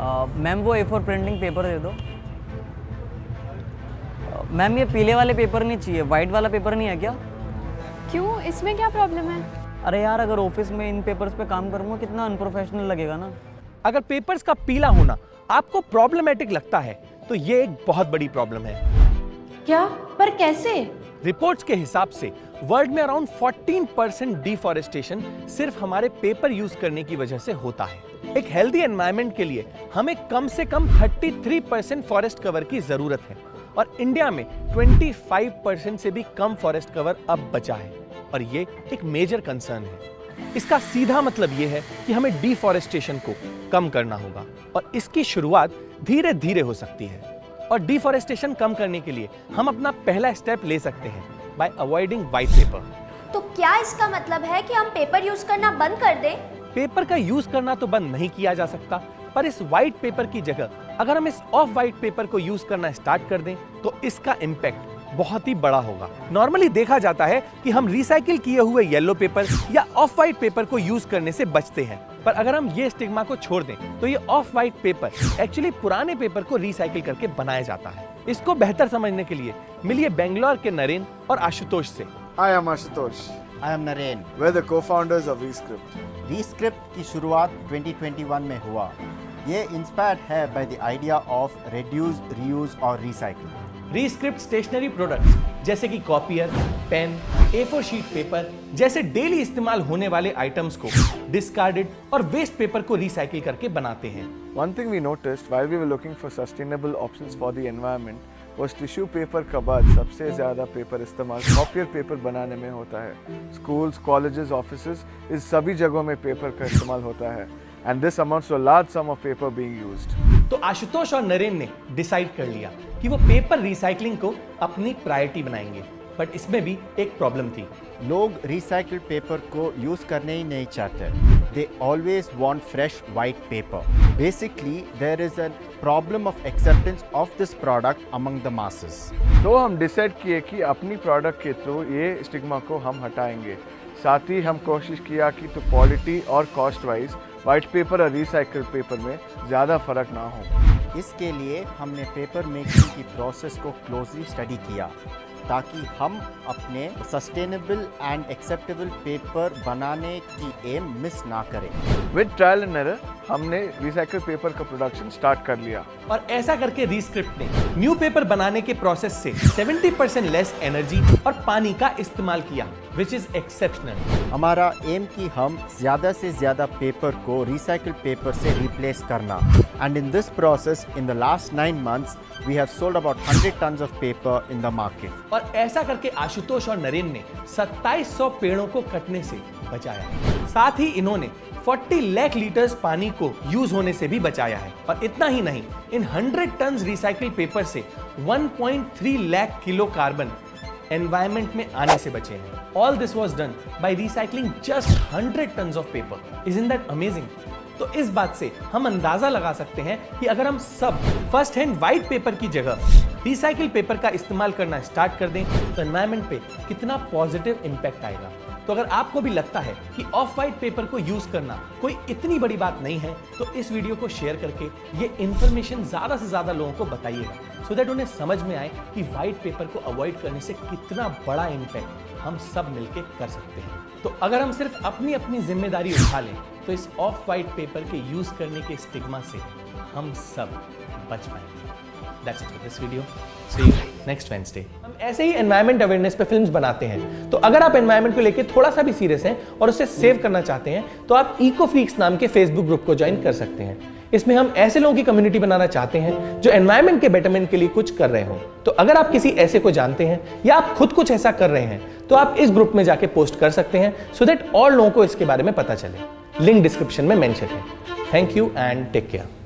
Ma'am वो A4 printing paper दे दो। Ma'am ये पीले वाले पेपर नहीं चाहिए, वाइट वाला पेपर नहीं है क्या? क्यों, इसमें क्या प्रॉब्लम है? अरे यार अगर ऑफिस में इन पेपर्स पे काम करूँगा कितना अनप्रोफेशनल लगेगा ना। अगर पेपर्स का पीला होना आपको प्रॉब्लमेटिक लगता है तो ये एक बहुत बड़ी प्रॉब्लम है। क्या? पर कैसे? रिपोर्ट्स के हिसाब से वर्ल्ड में अराउंड 14% डिफॉरेस्टेशन सिर्फ हमारे पेपर यूज करने की वजह से होता है। एक हेल्दी एनवायरनमेंट के लिए हमें कम से कम 33% फॉरेस्ट कवर की जरूरत है और इंडिया में 25% से भी कम फॉरेस्ट कवर अब बचा है और ये एक मेजर कंसर्न है। इसका सीधा मतलब ये है कि हमें डिफॉरेस्टेशन को कम करना होगा और इसकी शुरुआत धीरे धीरे हो सकती है। और डिफॉरेस्टेशन कम करने के लिए हम अपना पहला स्टेप ले सकते हैं बाय अवॉइडिंग व्हाइट पेपर। तो क्या इसका मतलब है कि हम पेपर यूज करना बंद कर दें? पेपर का यूज करना तो बंद नहीं किया जा सकता, पर इस व्हाइट पेपर की जगह अगर हम इस ऑफ व्हाइट पेपर को यूज करना स्टार्ट कर दें तो इसका इम्पैक्ट बहुत ही बड़ा होगा। नॉर्मली देखा जाता है कि हम रिसाइकिल किए हुए येलो पेपर या ऑफ व्हाइट पेपर को यूज करने से बचते हैं, पर अगर हम ये स्टिग्मा को छोड़ दें तो ये ऑफ व्हाइट पेपर एक्चुअली पुराने पेपर को रिसाइकिल करके बनाया जाता है। इसको बेहतर समझने के लिए मिलिए बेंगलोर के नरेन और आशुतोष से। Hi, I'm Ashutosh. I am Naren. We're the co-founders of Rescript. Rescript की शुरुआत 2021 में हुआ। ये इंस्पायर्ड है by the idea of reduce, reuse और recycle. रीस्क्रिप्ट स्टेशनरी प्रोडक्ट्स जैसे कि copier, pen, A4 sheet paper जैसे डेली इस्तेमाल होने वाले आइटम्स को डिस्कार्डेड और वेस्ट पेपर को रिसाइकिल करके बनाते हैं। One thing we noticed while we were looking for sustainable options for the environment was tissue paper का बाद सबसे ज्यादा पेपर इस्तेमाल कॉपियर पेपर बनाने में होता है। स्कूल्स, कॉलेजेस, ऑफिसेज इस सभी जगहों में पेपर का इस्तेमाल होता है and this amounts to a large sum of paper being used. तो आशुतोष और नरेन ने डिसाइड कर लिया कि वो पेपर रिसाइकलिंग को अपनी प्रायोरिटी बनाएंगे, बट इसमें भी एक प्रॉब्लम थी। लोग रिसाइकिल्ड पेपर को यूज करने ही नहीं चाहते। They always want fresh white paper. Basically, there is a problem of acceptance of this product among the masses. तो हम डिसाइड किए कि अपनी प्रोडक्ट के थ्रू ये स्टिग्मा को हम हटाएंगे। साथ ही हम कोशिश किया कि तो क्वालिटी और कॉस्ट वाइज व्हाइट पेपर और रिसाइकिल्ड पेपर में ज़्यादा फर्क ना हो। इसके लिए हमने पेपर मेकिंग की प्रोसेस को क्लोजली स्टडी किया ताकि हम अपने सस्टेनेबल एंड एक्सेप्टेबल पेपर बनाने की एम मिस ना करें। विद ट्रायल एंड एरर हमने रिसाइकिल पेपर का प्रोडक्शन स्टार्ट कर लिया और ऐसा करके रीस्क्रिप्ट ने न्यू पेपर बनाने के प्रोसेस से 70% लेस एनर्जी और पानी का इस्तेमाल किया, विच इज एक्सेप्शनल। हमारा एम कि हम ज्यादा से ज्यादा पेपर को रिसाइकिल पेपर से रिप्लेस करना। And in this process in the last 9 months we have sold about 100 tons of paper in the market. और ऐसा करके आशुतोष और नरेन ने 2700 पेड़ों को कटने से बचाया। साथ ही इन्होंने 40 लाख लीटर्स पानी को यूज होने से भी बचाया है। और इतना ही नहीं, इन 100 टन्स रिसाइकिल पेपर से 1.3 लाख किलो कार्बन एनवायरमेंट में आने से बचे हैं। All this was done by recycling just 100 tons of paper. Isn't that amazing? तो इस बात से हम अंदाजा लगा सकते हैं कि अगर हम सब फर्स्ट हैंड व्हाइट पेपर की जगह रिसाइकिल पेपर का इस्तेमाल करना स्टार्ट कर दें तो एनवायरनमेंट पे कितना पॉजिटिव इंपैक्ट आएगा। तो अगर आपको भी लगता है कि ऑफ व्हाइट पेपर को यूज करना कोई इतनी बड़ी बात नहीं है तो इस वीडियो को शेयर करके ये इंफॉर्मेशन ज्यादा से ज्यादा लोगों को बताइएगा, सो दैट उन्हें समझ में आए कि व्हाइट पेपर को अवॉइड करने से कितना बड़ा इंपैक्ट हम सब मिलकर कर सकते हैं। तो अगर हम सिर्फ अपनी अपनी जिम्मेदारी उठा लें तो इस ऑफ व्हाइट पेपर के यूज करने के स्टिग्मा से हम सब बच पाएंगे। That's it for this video. See you next Wednesday. हम ऐसे ही एनवायरमेंट अवेयरनेस पे फिल्म्स बनाते हैं, तो अगर आप एनवायरमेंट को लेके थोड़ा सा भी सीरियस हैं और उसे सेव करना चाहते हैं तो आप इको फ्रीक्स नाम के फेसबुक ग्रुप को ज्वाइन कर सकते हैं। इसमें हम ऐसे लोगों की कम्युनिटी बनाना चाहते हैं जो एनवायरमेंट के बेटरमेंट के लिए कुछ कर रहे हो। तो अगर आप किसी ऐसे को जानते हैं या आप खुद कुछ ऐसा कर रहे हैं तो आप इस ग्रुप में जाके पोस्ट कर सकते हैं, सो दैट और लोगों को इसके बारे में पता चले। लिंक डिस्क्रिप्शन में मेंशन है। Thank you and take care.